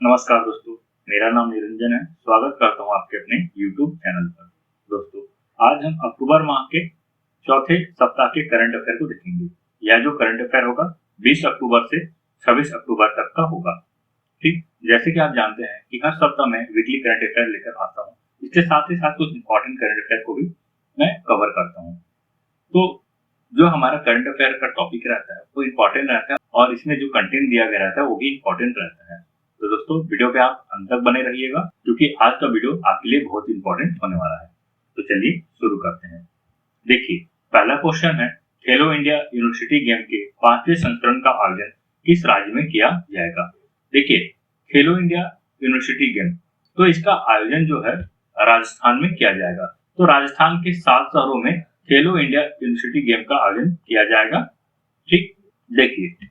नमस्कार दोस्तों, मेरा नाम निरंजन है। स्वागत करता हूँ आपके अपने YouTube चैनल पर। दोस्तों, आज हम अक्टूबर माह के चौथे सप्ताह के करंट अफेयर को देखेंगे। यह जो करंट अफेयर होगा 20 अक्टूबर से 26 अक्टूबर तक का होगा। ठीक, जैसे कि आप जानते हैं कि हर सप्ताह मैं वीकली करंट अफेयर लेकर आता हूँ। इसके साथ ही साथ कुछ इंपॉर्टेंट करंट अफेयर को भी मैं कवर करता हूँ। तो जो हमारा करंट अफेयर का टॉपिक रहता है वो इम्पोर्टेंट रहता है और इसमें जो कंटेंट दिया गया रहता है वो भी इम्पोर्टेंट रहता है। तो दोस्तों, वीडियो पे आप अंत तक बने रहिएगा क्योंकि आज का वीडियो आपके लिए बहुत इंपॉर्टेंट होने वाला है। तो चलिए शुरू करते हैं। देखिए, पहला क्वेश्चन है, खेलो इंडिया यूनिवर्सिटी गेम के 5वें संस्करण का आयोजन किस राज्य में किया जाएगा? देखिए, खेलो इंडिया यूनिवर्सिटी गेम, तो इसका आयोजन जो है राजस्थान में किया जाएगा। तो राजस्थान के 7 शहरों में खेलो इंडिया यूनिवर्सिटी गेम का आयोजन किया जाएगा। ठीक, देखिए,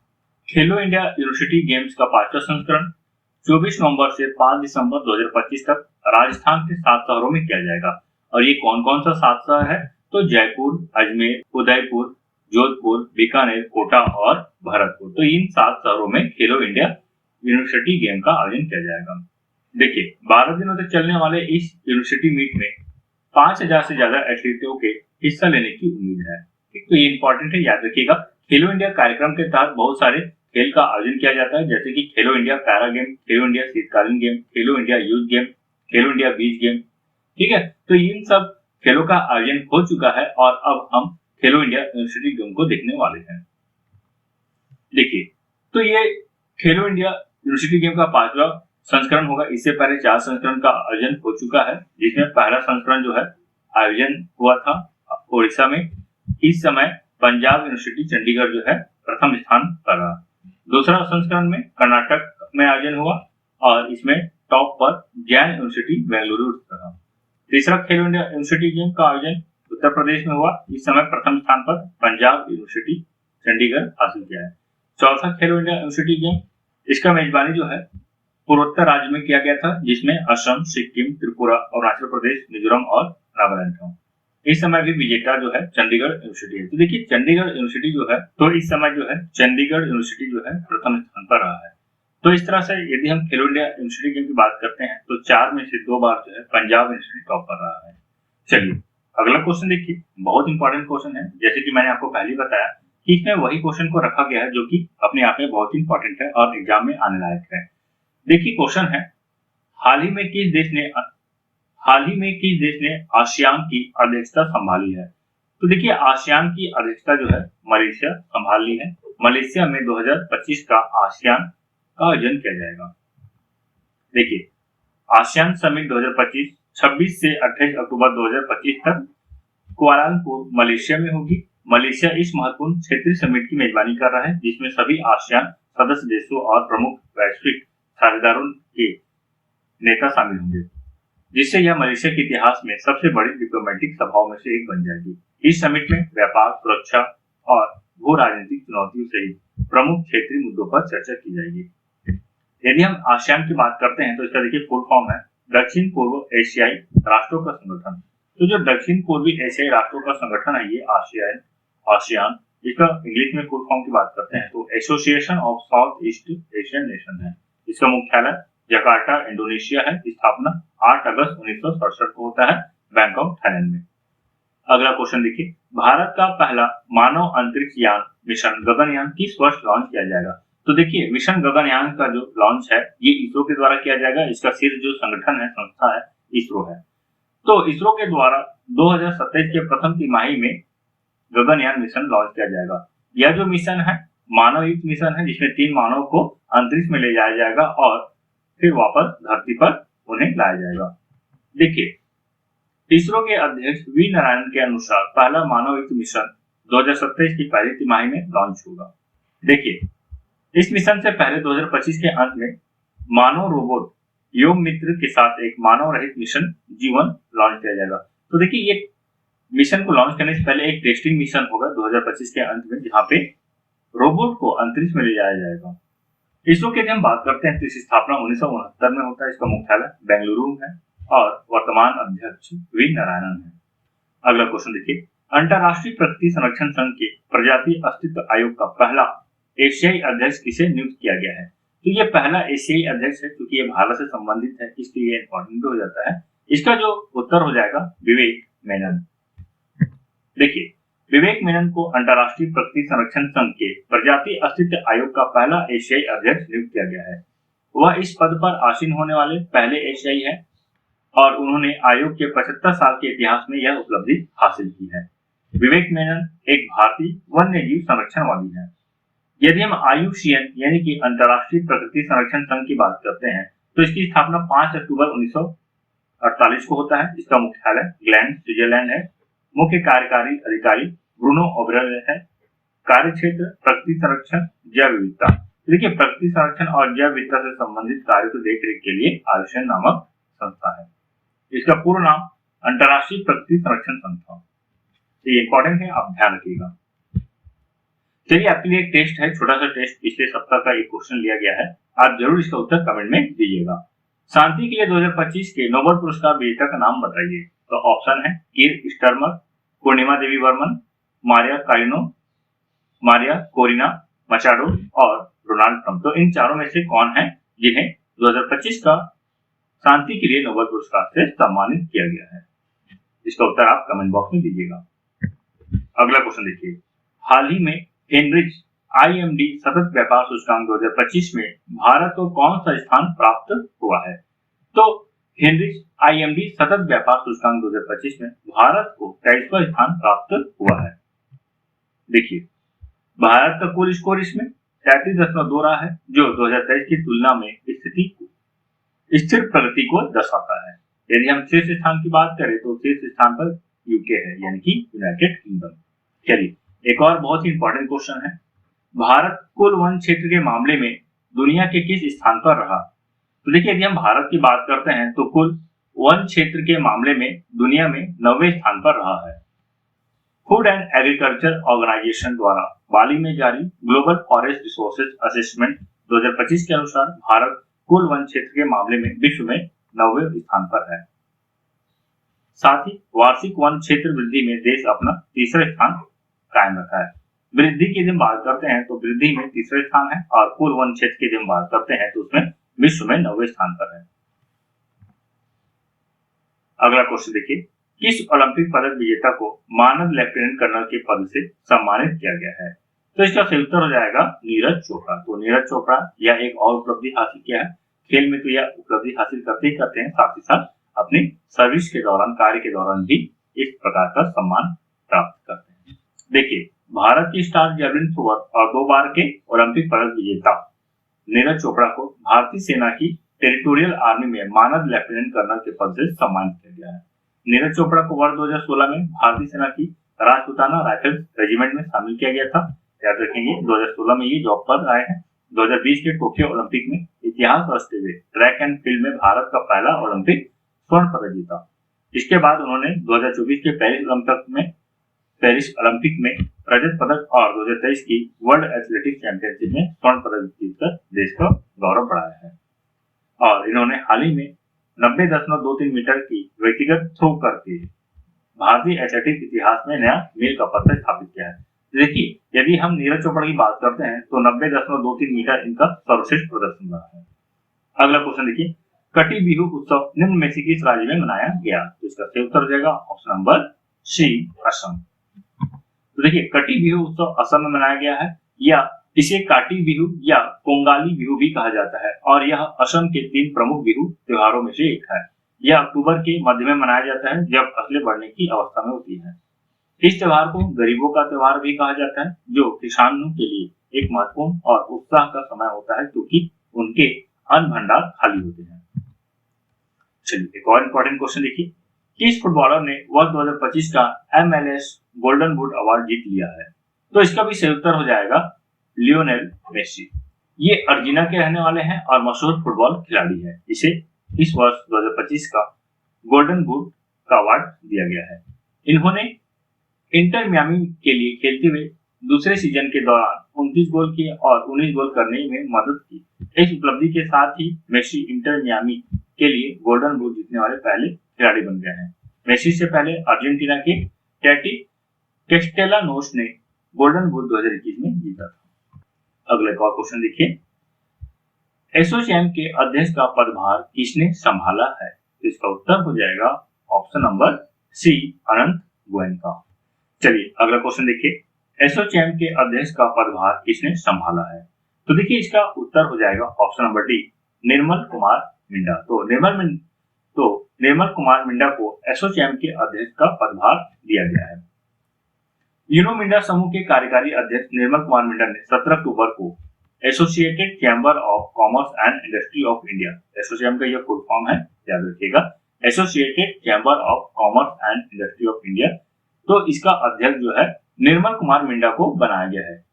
खेलो इंडिया यूनिवर्सिटी गेम्स का 5वां संस्करण 24 नवंबर से 5 दिसंबर 2025 तक राजस्थान के 7 शहरों में किया जाएगा। और ये कौन कौन सा 7 शहर है? तो जयपुर, अजमेर, उदयपुर, जोधपुर, बीकानेर, कोटा और भरतपुर। तो इन 7 शहरों में खेलो इंडिया यूनिवर्सिटी गेम का आयोजन किया जाएगा। देखिए, 12 दिनों तक चलने वाले इस यूनिवर्सिटी मीट में 5000 से ज्यादा एथलीटों के हिस्सा लेने की उम्मीद है। ठीक, तो ये इंपॉर्टेंट है, याद रखिएगा। खेलो इंडिया कार्यक्रम के तहत बहुत सारे खेल का आयोजन किया जाता है, जैसे कि खेलो इंडिया पैरा गेम, खेलो इंडिया शीतकालीन गेम, खेलो इंडिया यूथ गेम, खेलो इंडिया बीच गेम। ठीक है, तो इन सब खेलों का आयोजन हो चुका है और अब हम खेलो इंडिया यूनिवर्सिटी गेम को देखने वाले हैं। देखिए, तो ये खेलो इंडिया यूनिवर्सिटी गेम का 5वां संस्करण होगा। इससे पहले 4 संस्करण का आयोजन हो चुका है, जिसमें पहला संस्करण जो है आयोजन हुआ था ओडिशा में। इस समय पंजाब यूनिवर्सिटी चंडीगढ़ जो है प्रथम स्थान पर रहा। दूसरा संस्करण में कर्नाटक में आयोजन हुआ और इसमें टॉप पर जैन यूनिवर्सिटी बेंगलुरु रहा। तीसरा खेलो इंडिया यूनिवर्सिटी गेम का आयोजन उत्तर प्रदेश में हुआ। इस समय प्रथम स्थान पर पंजाब यूनिवर्सिटी चंडीगढ़ हासिल किया है। चौथा खेलो इंडिया यूनिवर्सिटी गेम, इसका मेजबानी जो है पूर्वोत्तर राज्य में किया गया था, जिसमें असम, सिक्किम, त्रिपुरा, अरुणाचल प्रदेश, मिजोरम और नागालैंड था। इस समय भी विजेता जो है चंडीगढ़ यूनिवर्सिटी है। तो देखिए, चंडीगढ़ यूनिवर्सिटी जो है, तो इस समय जो है चंडीगढ़ यूनिवर्सिटी जो है प्रथम स्थान पर रहा है। तो इस तरह से यदि हम खेलो इंडिया यूनिवर्सिटी गेम की बात करते हैं तो 4 में से 2 बार जो है पंजाब यूनिवर्सिटी टॉप पर रहा है। चलिए, अगला क्वेश्चन देखिए, बहुत इंपॉर्टेंट क्वेश्चन है। जैसे कि मैंने आपको पहले बताया कि इसमें वही क्वेश्चन को रखा गया है जो कि अपने आप में बहुत इंपॉर्टेंट है और एग्जाम में आने लायक है। देखिए, क्वेश्चन है, हाल ही में किस देश ने आसियान की अध्यक्षता संभाली है? तो देखिए, आसियान की अध्यक्षता जो है मलेशिया संभाल ली है। मलेशिया में 2025 का आसियान का आयोजन किया जाएगा। देखिए, आसियान समिट 2025 26 से 28 अक्टूबर 2025 तक कुआलालंपुर मलेशिया में होगी। मलेशिया इस महत्वपूर्ण क्षेत्रीय समिट की मेजबानी कर रहा है, जिसमें सभी आसियान सदस्य देशों और प्रमुख वैश्विक साझेदारों के नेता शामिल होंगे, जिससे यह मलेशिया के इतिहास में सबसे बड़ी डिप्लोमेटिक सभाओं में से एक बन जाएगी। इस समिट में व्यापार, सुरक्षा और भू राजनीतिक चुनौतियों सहित प्रमुख क्षेत्रीय मुद्दों पर चर्चा की जाएगी। यदि हम आसियान की बात करते हैं तो इसका देखिए फुल फॉर्म है दक्षिण पूर्व एशियाई राष्ट्रों का संगठन। तो जो दक्षिण पूर्वी एशियाई राष्ट्रों का संगठन है ये आसियान, इसका इंग्लिश में फुल फॉर्म की बात करते हैं तो association of south east Asian nation है। इसका मुख्यालय जकार्ता, इंडोनेशिया है। स्थापना 8 अगस्त 1967 को होता है बैंकॉक, थाईलैंड में। अगला क्वेश्चन देखिए, भारत का पहला मानव अंतरिक्ष यान मिशन गगनयान किस वर्ष लॉन्च किया जाएगा? तो देखिए, मिशन गगनयान का जो लॉन्च है ये इसरो के द्वारा किया जाएगा। इसका शीर्ष जो संगठन है, संस्था है, इसरो है। तो इसरो के द्वारा 2027 के प्रथम तिमाही में गगनयान मिशन लॉन्च किया जाएगा। यह जो मिशन है मानव युक्त मिशन है, जिसमें 3 मानव को अंतरिक्ष में ले जाया जाएगा और फिर वापस धरती पर उन्हें लाया जाएगा। देखिए, इसरो के अध्यक्ष वी नारायण के अनुसार पहला मानव युक्त मिशन 2027 की पहली तिमाही में लॉन्च होगा। देखिए, इस मिशन से पहले 2025 के अंत में मानव रोबोट योग मित्र के साथ एक मानव रहित मिशन जीवन लॉन्च किया जाएगा। तो देखिए, ये मिशन को लॉन्च करने से पहले एक टेस्टिंग मिशन होगा 2025 के अंत में, जहां पे रोबोट को अंतरिक्ष में ले जाया जाएगा। इसरो की हम बात करते हैं तो इसकी स्थापना 1969 में होता है। इसका मुख्यालय बेंगलुरु है और वर्तमान अध्यक्ष वी नारायणन है। अगला क्वेश्चन देखिए, अंतरराष्ट्रीय प्रकृति संरक्षण संघ के प्रजाति अस्तित्व आयोग का पहला एशियाई अध्यक्ष किसे नियुक्त किया गया है? तो ये पहला एशियाई अध्यक्ष है, क्योंकि ये भारत से संबंधित है इसलिए ये इंपॉर्टेंट हो जाता है। इसका जो उत्तर हो जाएगा विवेक मेनन। देखिए, विवेक मेनन को अंतर्राष्ट्रीय प्रकृति संरक्षण संघ के प्रजाति अस्तित्व आयोग का पहला एशियाई अध्यक्ष नियुक्त किया गया है। वह इस पद पर आसीन होने वाले पहले एशियाई है और उन्होंने आयोग के 75 साल के इतिहास में यह उपलब्धि हासिल की है। विवेक मेनन एक भारतीय वन्य जीव संरक्षणवादी है। यदि हम IUCN यानी कि अंतर्राष्ट्रीय प्रकृति संरक्षण संघ की बात करते हैं तो इसकी स्थापना 5 अक्टूबर 1948 को होता है। इसका मुख्यालय ग्लैंड, स्विट्जरलैंड है। मुख्य कार्यकारी अधिकारी ब्रूनो ओबरेल है। कार्य क्षेत्र प्रकृति संरक्षण, जैव विविधता। देखिए, प्रकृति संरक्षण और जैव विविधता से संबंधित कार्यों की देखरेख के लिए IUCN नामक संस्था है। इसका पूर्ण नाम अंतर्राष्ट्रीय प्रकृति संरक्षण संस्था। ये इंपॉर्टेंट है, आप ध्यान रखिएगा। चलिए, आपके लिए एक टेस्ट है, छोटा सा टेस्ट। पिछले सप्ताह का एक क्वेश्चन लिया गया है, आप जरूर इसका उत्तर कमेंट में दीजिएगा। शांति के लिए 2025 के नोबेल पुरस्कार विजेता का नाम बताइए। तो ऑप्शन है Keir Starmer, Purnima Devi Barman, Maria Carino, Maria Corina Machado और डोनाल्ड ट्रंप। तो इन चारों में से कौन है जिन्हें 2025 का शांति के लिए नोबेल पुरस्कार से सम्मानित किया गया है? इसका उत्तर आप कमेंट बॉक्स में दीजिएगा। अगला क्वेश्चन देखिए, हाल ही में हेनरिच IMD सतत व्यापार सूचकांक 2025 में भारत को कौन सा स्थान प्राप्त हुआ है? तो हेनरिच IMD सतत व्यापार सूचकांक 2025 में भारत को 23वां स्थान प्राप्त हुआ है। देखिए, भारत का कुल स्कोर इसमें 33.2 रहा है, जो 2023 की तुलना में स्थिर प्रगति को दर्शाता है। यदि हम शीर्ष स्थान की बात करें तो शीर्ष स्थान पर यूके है, यानी कि यूनाइटेड किंगडम। चलिए, एक और बहुत ही इंपॉर्टेंट क्वेश्चन है, भारत कुल वन क्षेत्र के मामले में दुनिया के किस स्थान पर रहा? तो देखिए, यदि हम भारत की बात करते हैं तो कुल वन क्षेत्र के मामले में दुनिया में 9वें स्थान पर रहा है। फूड एंड एग्रीकल्चर ऑर्गेनाइजेशन द्वारा बाली में जारी ग्लोबल फॉरेस्ट रिसोर्सेज असेसमेंट 2025 के अनुसार भारत कुल वन क्षेत्र के मामले में विश्व में 9वें स्थान पर है। साथ ही वार्षिक वन क्षेत्र वृद्धि में देश अपना तीसरा स्थान कायम रखा है। वृद्धि की जब बात करते हैं तो वृद्धि में तीसरा स्थान है और कुल वन क्षेत्र की जब बात करते हैं तो उसमें विश्व में 9वें स्थान पर है। अगला क्वेश्चन देखिए, किस ओलंपिक पदक विजेता को मानद लेफ्टिनेंट कर्नल के पद से सम्मानित किया गया है? तो इसका सही उत्तर हो जाएगा नीरज चोपड़ा। तो नीरज चोपड़ा यह एक और उपलब्धि हासिल किया है। खेल में तो यह उपलब्धि हासिल करते ही करते हैं, साथ ही साथ अपनी सर्विस के दौरान, कार्य के दौरान भी इस प्रकार का सम्मान प्राप्त करते हैं। देखिए, भारत की स्टार जेवलिन थ्रोअर और 2 बार के ओलंपिक पदक विजेता नीरज चोपड़ा को भारतीय सेना की टेरिटोरियल आर्मी में मानद लेफ्टिनेंट कर्नल के पद से सम्मानित किया गया है। नीरज चोपड़ा को वर्ष 2016 में भारतीय सेना की राजपुताना राइफल्स रेजिमेंट में शामिल किया गया था। याद रखेंगे, 2016 में ये जॉब पर आए हैं। 2020 के टोक्यो ओलंपिक में इतिहास रचते हुए ट्रैक एंड फील्ड में भारत का पहला ओलंपिक स्वर्ण पदक जीता। इसके बाद उन्होंने 2024 के पेरिस ओलंपिक में रजत पदक और 2023 की वर्ल्ड एथलेटिक्स चैंपियनशिप में स्वर्ण पदक जीतकर देश का गौरव बढ़ाया है। और इन्होंने हाल ही में 90.23 मीटर की व्यक्तिगत थ्रो करके भारतीय एथलेटिक्स इतिहास में नया मील का पत्थर स्थापित किया है। देखिए, यदि हम नीरज चोपड़ा की बात करते हैं तो 90.23 मीटर इनका सर्वश्रेष्ठ प्रदर्शन रहा है। अगला क्वेश्चन देखिए, कटी बिहू उत्सव निम्न में से किस राज्य में मनाया गया? तो इसका सही उत्तर हो जाएगा ऑप्शन नंबर सी, असम। तो देखिए, कटी बिहू उत्सव असम में मनाया गया है, या इसे काटी बिहू या कोंगाली बिहू भी कहा जाता है और यह असम के 3 प्रमुख बिहू त्योहारों में से एक है। यह अक्टूबर के मध्य में मनाया जाता है, जब फसलें बढ़ने की अवस्था में होती है। इस त्योहार को गरीबों का त्योहार भी कहा जाता है, जो किसानों के लिए एक महत्वपूर्ण और उत्साह का समय होता है, क्योंकि उनके अन्न भंडार खाली होते हैं। चलिए, एक और इंपॉर्टेंट क्वेश्चन देखिए, किस फुटबॉलर ने वर्ष 2025 का MLS गोल्डन बूट अवार्ड जीत लिया है? तो इसका भी सही उत्तर हो जाएगा लियोनेल मेसी। ये अर्जेंटीना के रहने वाले हैं और मशहूर फुटबॉल खिलाड़ी है। इसे इस वर्ष 2025 का गोल्डन बूट का अवार्ड दिया गया है। इन्होंने इंटर मियामी के लिए खेलते हुए दूसरे सीजन के दौरान 29 गोल किए और 19 गोल करने में मदद की। इस उपलब्धि के साथ ही मेसी इंटर मियामी के लिए गोल्डन बूट जीतने वाले पहले खिलाड़ी बन गए हैं। मेसी से पहले अर्जेंटीना के टैटी कैस्टेलानोस ने गोल्डन बूट 2021 में जीता था। अगले और क्वेश्चन देखिए, एसोचैम के अध्यक्ष का पदभार किसने संभाला है? तो इसका उत्तर हो जाएगा ऑप्शन नंबर सी, अनंत गोयनका। चलिए अगला क्वेश्चन देखिए, एसोचैम के अध्यक्ष का पदभार किसने संभाला है? तो देखिए इसका उत्तर हो जाएगा option number D, Nirmal Kumar Minda. तो निर्मल कुमार मिंडा को एसोचैम के अध्यक्ष का पदभार दिया गया है। यूनो मिंडा समूह के कार्यकारी अध्यक्ष निर्मल कुमार मिंडा ने 17 अक्टूबर को associated chamber of commerce and industry of India, ASSOCHAM का यह फुल फॉर्म है, याद रखिएगा, associated chamber of commerce and industry of India. तो इसका अध्यक्ष जो है निर्मल कुमार मिंडा को बनाया गया है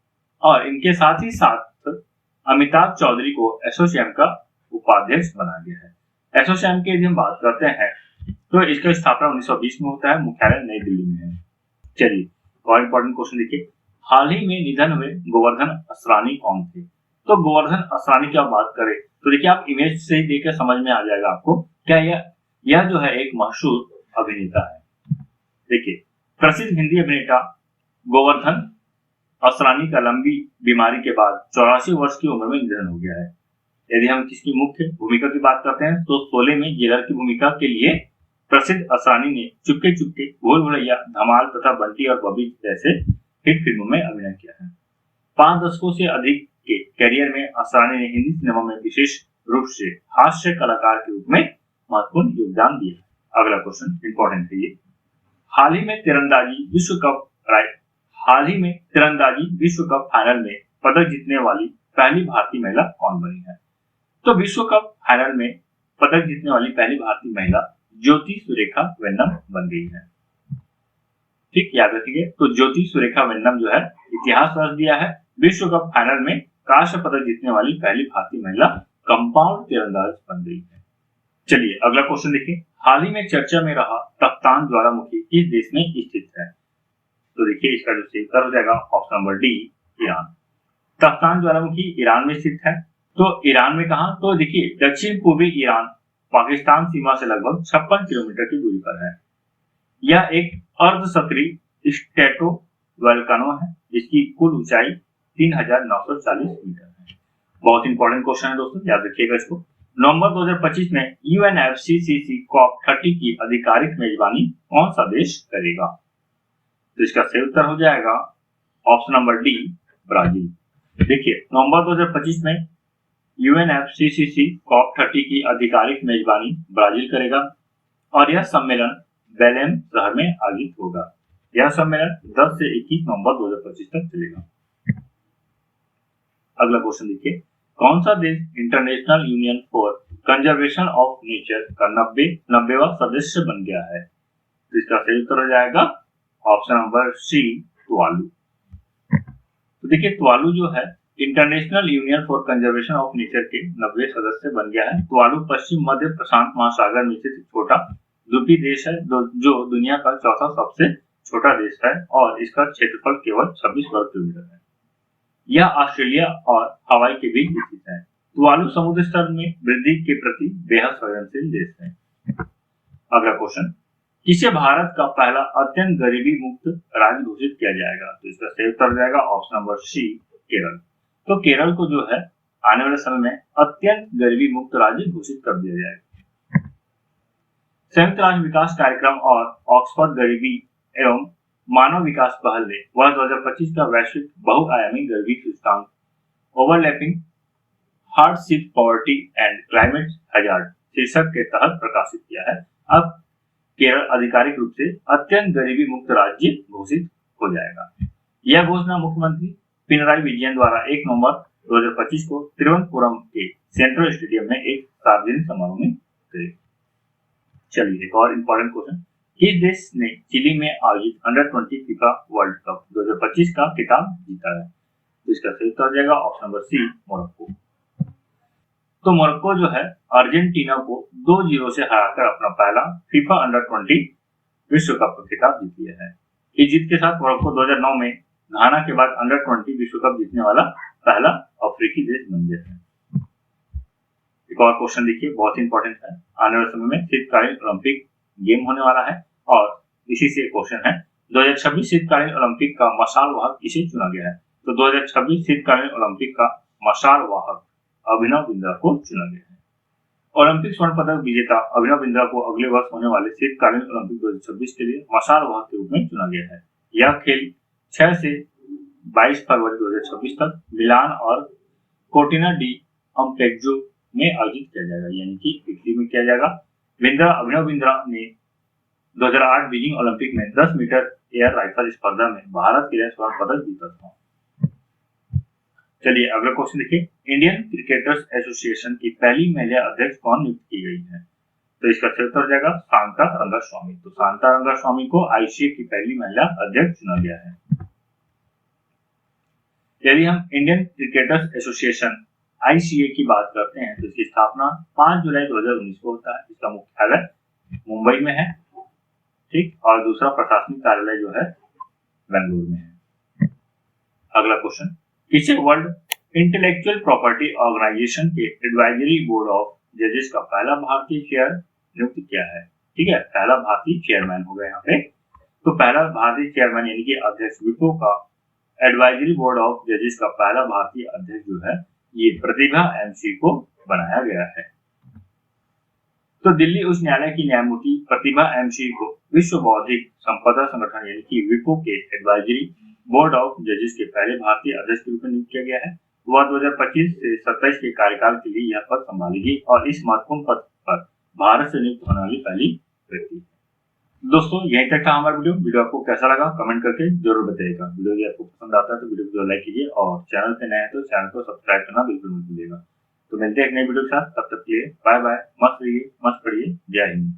और इनके साथ ही साथ अमिताभ चौधरी को एसोचैम का उपाध्यक्ष बनाया गया है। एसोचैम की यदि हम बात करते हैं तो इसका स्थापना 1920 में होता है, मुख्यालय नई दिल्ली में है। चलिए और इंपॉर्टेंट क्वेश्चन देखिए, हाल ही में निधन हुए गोवर्धन असरानी कौन थे? तो गोवर्धन असरानी की आप बात करें तो देखिए आप इमेज से ही देखकर समझ में आ जाएगा आपको, क्या यह जो है एक मशहूर अभिनेता है। देखिए प्रसिद्ध हिंदी अभिनेता गोवर्धन असरानी का लंबी बीमारी के बाद 84 वर्ष की उम्र में निधन हो गया है। यदि हम किसकी मुख्य भूमिका की बात करते हैं तो शोले में जेलर की भूमिका के लिए प्रसिद्ध असरानी ने चुपके चुपके, भूल भुलैया, धमाल तथा बंटी और बबी जैसे हिट फिल्मों में अभिनय किया है। 5 दशकों से अधिक के करियर में असरानी ने हिंदी सिनेमा में विशेष रूप से हास्य कलाकार के रूप में महत्वपूर्ण योगदान दिया। अगला क्वेश्चन इंपॉर्टेंट है ये, हाल ही में तीरंदाजी विश्व कप फाइनल में पदक जीतने वाली पहली भारतीय महिला कौन बनी है? तो विश्व कप फाइनल में पदक जीतने वाली पहली भारतीय महिला ज्योति सुरेखा वेन्नम बन गई है। ठीक, याद रखिए। तो ज्योति सुरेखा वेन्नम जो है इतिहास रच दिया है, विश्व कप फाइनल में कांस्य पदक जीतने वाली पहली भारतीय महिला कंपाउंड तीरंदाज बन गई है। चलिए अगला क्वेश्चन देखिए, हाल ही में चर्चा में रहा तख्तान ज्वालामुखी किस देश में स्थित है? तो देखिए इसका जो सही उत्तर हो जाएगा ऑप्शन नंबर डी, ईरान। तख्तान ज्वालामुखी ईरान में स्थित है। तो ईरान में कहां? तो देखिए दक्षिण पूर्वी ईरान पाकिस्तान सीमा से लगभग 56 किलोमीटर की दूरी पर है। यह एक अर्ध सक्रिय स्ट्रेटो वोल्केनो है जिसकी कुल ऊंचाई 3940 मीटर है। बहुत इंपॉर्टेंट क्वेश्चन है दोस्तों, याद रखिएगा इसको। नवंबर 2025 में यूएनएफसीसीसी COP30 की आधिकारिक मेजबानी कौन सा देश करेगा? तो इसका सही उत्तर हो जाएगा ऑप्शन नंबर डी, ब्राजील। देखिए नवंबर 2025 में यूएनएफसीसीसी COP30 की आधिकारिक मेजबानी ब्राजील करेगा और यह सम्मेलन बेलेम शहर में आयोजित होगा। यह सम्मेलन 10 से 21 नवंबर 2025 तक चलेगा। अगला क्वेश्चन देखिए, कौन सा देश international union for conservation of nature का 90वां सदस्य बन गया है? तो इसका सही उत्तर हो जाएगा ऑप्शन नंबर सी, तुवालू। तो देखिए तुवालू जो है international union for conservation of nature के 90वें सदस्य बन गया है। तुवालू पश्चिम मध्य प्रशांत महासागर में स्थित छोटा द्वीपीय देश है जो दुनिया का चौथा सबसे छोटा देश है और इसका क्षेत्रफल केवल 26 वर्ग किलोमीटर है। यह ऑस्ट्रेलिया और हवाई के बीच स्थित है। तुवालू समुद्र स्तर में वृद्धि के प्रति बेहद संवेदनशील देश है। अगला क्वेश्चन, किसे भारत का पहला अत्यंत गरीबी मुक्त राज्य घोषित किया जाएगा? तो इसका सही उत्तर हो जाएगा ऑप्शन नंबर सी, केरल। तो केरल को जो है आने वाले समय में अत्यंत गरीबी मुक्त राज्य घोषित कर दिया जाएगा। संयुक्त राष्ट्र विकास कार्यक्रम और ऑक्सफोर्ड गरीबी एवं मानव विकास पहल ने वर्ष 2025 का वैश्विक बहुआयामी गरीबी सूचकांक overlapping hardship poverty and climate hazard शीर्षक के तहत प्रकाशित किया है। अब केरल आधिकारिक रूप से अत्यंत गरीबी मुक्त राज्य घोषित हो जाएगा। यह घोषणा मुख्यमंत्री पिनराई विजयन द्वारा 1 नवंबर 2025 को तिरुवनंतपुरम के सेंट्रल स्टेडियम में एक सार्वजनिक समारोह में करी। चलिए एक और इंपॉर्टेंट क्वेश्चन, किस देश ने चिली में आयोजित अंडर-20 फीफा वर्ल्ड कप 2025 का खिताब जीता है? तो इसका सही उत्तर हो जाएगा ऑप्शन नंबर सी, मोरक्को। तो मोरक्को जो है अर्जेंटीना को 2-0 से हराकर अपना पहला फीफा अंडर-20 विश्व कप का खिताब जीत लिया है। इस जीत के साथ मोरक्को 2009 में घाना के बाद अंडर-20 विश्व कप जीतने वाला पहला अफ्रीकी देश बन गया है। एक और क्वेश्चन देखिए, बहुत इंपॉर्टेंट है, आने वाले समय में शीतकालीन ओलंपिक गेम होने वाला है और इसी से क्वेश्चन है 2026 शीतकालीन ओलंपिक का मशाल वाहक किसे चुना गया है? तो 2026 शीतकालीन ओलंपिक का मशाल वाहक अभिनव बिंद्रा को चुना गया है। ओलंपिक स्वर्ण पदक विजेता अभिनव बिंद्रा को अगले वर्ष होने वाले शीतकालीन ओलंपिक 2026 के लिए मशाल वाहक के रूप में चुना गया है। यह खेल 6 से 22 फरवरी 2026 तक मिलान और कोर्टिना डी अम्पेग्यो में आयोजित किया जाएगा, यानी कि इटली में किया जाएगा। अभिनव बिंद्रा ने 2008 बीजिंग ओलंपिक में 10 मीटर एयर राइफल स्पर्धा में भारत के लिए स्वर्ण पदक जीता था। चलिए अगला क्वेश्चन देखिए, इंडियन क्रिकेटर्स एसोसिएशन की पहली महिला अध्यक्ष कौन नियुक्त की गई है? तो इसका सही उत्तर हो जाएगा शांता रंगास्वामी। तो शांता रंगास्वामी को आईसीए की पहली महिला अध्यक्ष चुना गया है। यदि हम इंडियन क्रिकेटर्स एसोसिएशन आईसीए की बात करते हैं तो इसकी स्थापना 5 जुलाई 2019 को होता है। इसका मुख्यालय मुंबई में है, ठीक, और दूसरा प्रशासनिक कार्यालय जो है बेंगलुरु में है। अगला क्वेश्चन, किसे वर्ल्ड इंटेलेक्चुअल प्रॉपर्टी ऑर्गेनाइजेशन के एडवाइजरी बोर्ड ऑफ जजेस का पहला भारतीय चेयर नियुक्त किया है? ठीक है, पहला भारतीय चेयरमैन होगा यहाँ पे। तो पहला भारतीय चेयरमैन यानी कि अध्यक्ष विप्रो का एडवाइजरी बोर्ड ऑफ जजेस का पहला भारतीय अध्यक्ष जो है ये प्रतिभा एमसी को बनाया गया है। तो दिल्ली उच्च न्यायालय की न्यायमूर्ति प्रतिभा एमसी को विश्व बौद्धिक संपदा संगठन यानी कि विपो के एडवाइजरी बोर्ड ऑफ जजेस के पहले भारतीय अध्यक्ष के रूप में नियुक्त किया गया है। वह 2025 से 27 के कार्यकाल के लिए यह पद संभालेगी और इस महत्वपूर्ण पद पर भारत से नियुक्त होने वाली पहली व्यक्ति है। दोस्तों यहीं तक था हमारा वीडियो आपको कैसा लगा कमेंट करके जरूर बताइएगा। वीडियो यदि आपको पसंद आता है तो वीडियो को लाइक कीजिए और चैनल पे नए हैं तो चैनल को सब्सक्राइब करना बिल्कुल मत भूलिएगा। तो मिलते हैं एक नई वीडियो के साथ, तब तक के लिए बाय बाय, मस्त रहिए, मस्त पढ़िए, जय हिंद।